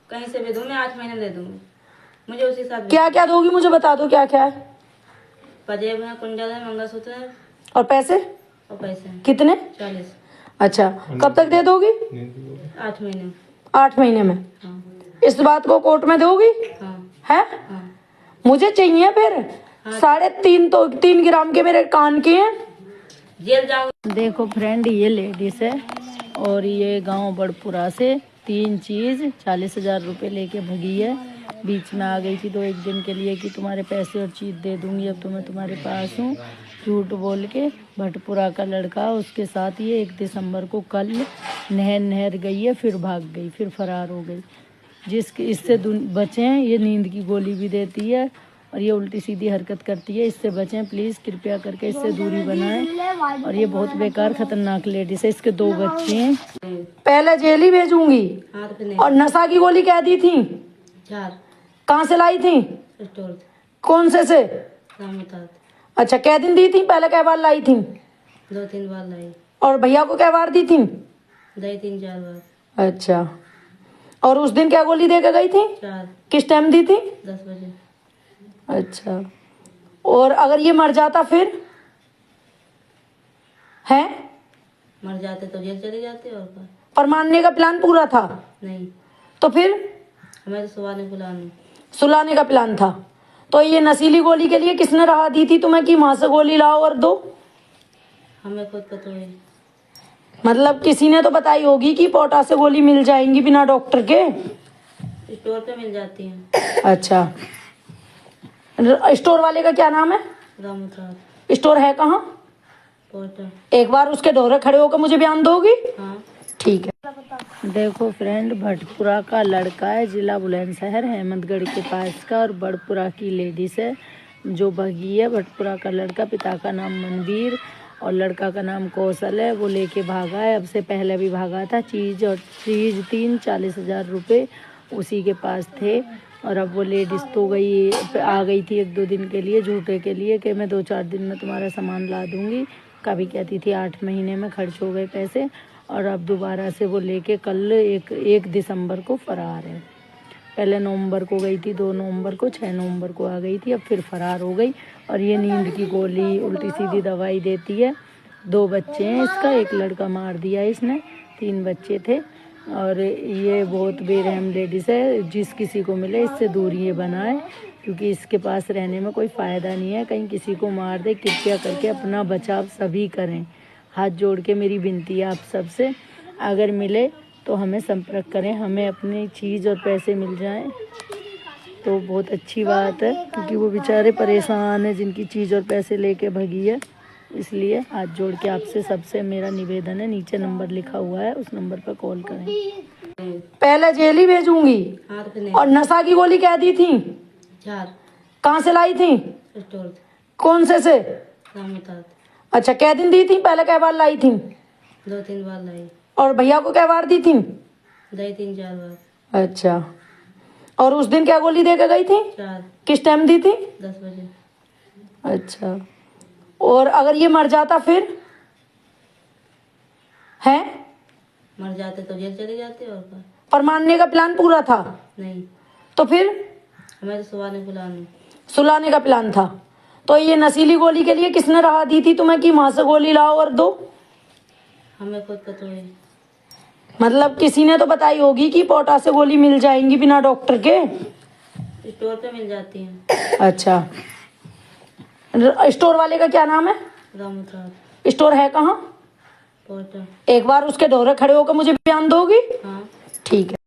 कहीं से भी दूँ, मैं 8 महीने दे दूंगी, मुझे उसी हिसाब। क्या क्या दोगी मुझे बता दो, क्या क्या है? पजेब है, कुंडल है, मंगलसूत्र है। और पैसे? और पैसे कितने? 40। अच्छा, कब तक दे दोगी? 8 महीने। 8 महीने में? हाँ। इस बात को कोर्ट में दोगी? हाँ। है? हाँ। मुझे चाहिए फिर। हाँ। 3.5 तो 3 ग्राम के मेरे कान के हैं। जेल जाऊँ। देखो फ्रेंड, ये लेडीज है और ये गांव बड़पुरा से 3 चीज 40,000 रुपये लेके भगी है। बीच में आ गई थी 2-1 दिन के लिए कि तुम्हारे पैसे और चीज दे दूंगी, अब तो मैं तुम्हारे पास हूँ, झूठ बोल के। भटपुरा का लड़का, उसके साथ ये 1 दिसंबर को कल नहर गई है, फिर भाग गई, फिर फरार हो गई। इससे बचें, ये नींद की गोली भी देती है और ये उल्टी सीधी हरकत करती है, इससे बचें प्लीज़, कृपया करके इससे दूरी बनाएं। और ये बहुत बेकार खतरनाक लेडीज है, इसके 2 बच्चे हैं। पहले जेल ही भेजूंगी। और नशा की गोली क्या दी थी? 4। कहाँ से लाई थी? स्टोर। कौन से? अच्छा, कै दिन दी थी? पहले कै बार लाई थी? 2-3 बार लाई। और भैया को कै बार दी थी? 3-4 बार। अच्छा, और उस दिन क्या गोली दे के गई थी? 4। किस टाइम दी थी? 10 बजे। अच्छा, और अगर ये मर जाता फिर? है? मर जाते तो जेल चले जाते और क्या। पर मारने का प्लान पूरा था? नहीं। तो फिर? हमें तो सुलाने का प्लान था। तो ये नशीली गोली के लिए किसने राह दी थी तुम्हें कि वहां से गोली लाओ और दो? हमें खुद पता है। मतलब किसी ने तो बताई होगी कि पोटा से गोली मिल जाएंगी बिना डॉक्टर के? स्टोर पे मिल जाती है। अच्छा, स्टोर वाले का क्या नाम है? रामूतराज। स्टोर है कहाँ? पोटा। एक बार उसके डोरे खड़े होकर मुझे बयान दोगी? हाँ। ठीक है। देखो फ्रेंड, भटपुरा का लड़का है, जिला बुलंदशहर हेमंतगढ़ के पास का, और बड़पुरा की लेडीज है जो भगी है। भटपुरा का लड़का, पिता का नाम मनवीर और लड़का का नाम कौशल है, वो लेके भागा है। अब से पहले भी भागा था। चीज 40,000 रुपये उसी के पास थे। और अब वो लेडीज तो आ गई थी 1-2 दिन के लिए, झूठे के लिए कि मैं 2-4 दिन में तुम्हारा सामान ला दूंगी। कभी कहती थी 8 महीने में खर्च हो गए पैसे। और अब दोबारा से वो लेके कल 1 दिसंबर को फरार है। पहले नवंबर को गई थी, 2 नवंबर को, 6 नवंबर को आ गई थी, अब फिर फरार हो गई। और ये नींद की गोली, उल्टी सीधी दवाई देती है। 2 बच्चे हैं इसका, 1 लड़का मार दिया इसने, 3 बच्चे थे। और ये बहुत बेरहम लेडीज है, जिस किसी को मिले इससे दूरी बनाए, क्योंकि इसके पास रहने में कोई फ़ायदा नहीं है। कहीं किसी को मार दे, कृपया करके अपना बचाव सभी करें। हाथ जोड़ के मेरी विनती है आप सबसे, अगर मिले तो हमें संपर्क करें, हमें अपनी चीज़ और पैसे मिल जाएं तो बहुत अच्छी बात है, क्योंकि वो बेचारे परेशान हैं जिनकी चीज़ और पैसे लेके भगी है। इसलिए हाथ जोड़ के आपसे सबसे मेरा निवेदन है, नीचे नंबर लिखा हुआ है, उस नंबर पर कॉल करें। पहले जेल ही भेजूंगी। और नशा की गोली क्या दी थी? 4। कहाँ से लाई थी? स्टोर। कौन से? रामूतराज। अच्छा, कै दिन दी थी? पहले कै बार लाई थी? 2-3 बार लाई। और भैया को कै बार दी थी? 3-4 बार। अच्छा, और उस दिन क्या गोली दे के गई थी? 4। किस टाइम दी थी? 10 बजे। अच्छा, और अगर ये मर जाता फिर? है? मर जाते तो जेल चले जाते और क्या। पर मारने का प्लान पूरा था? नहीं। तो फिर? हमें तो सुलाने का प्लान था। तो ये नशीली गोली के लिए किसने राह दी थी तुम्हें कि वहां से गोली लाओ और दो? हमें खुद पता है। मतलब किसी ने तो बताई होगी कि पोटा से गोली मिल जाएंगी बिना डॉक्टर के? स्टोर पे मिल जाती है। अच्छा, स्टोर वाले का क्या नाम है? रामूतराज। स्टोर है कहाँ? पोटा। एक बार उसके डोरे खड़े होकर मुझे बयान दोगी? हाँ। ठीक है।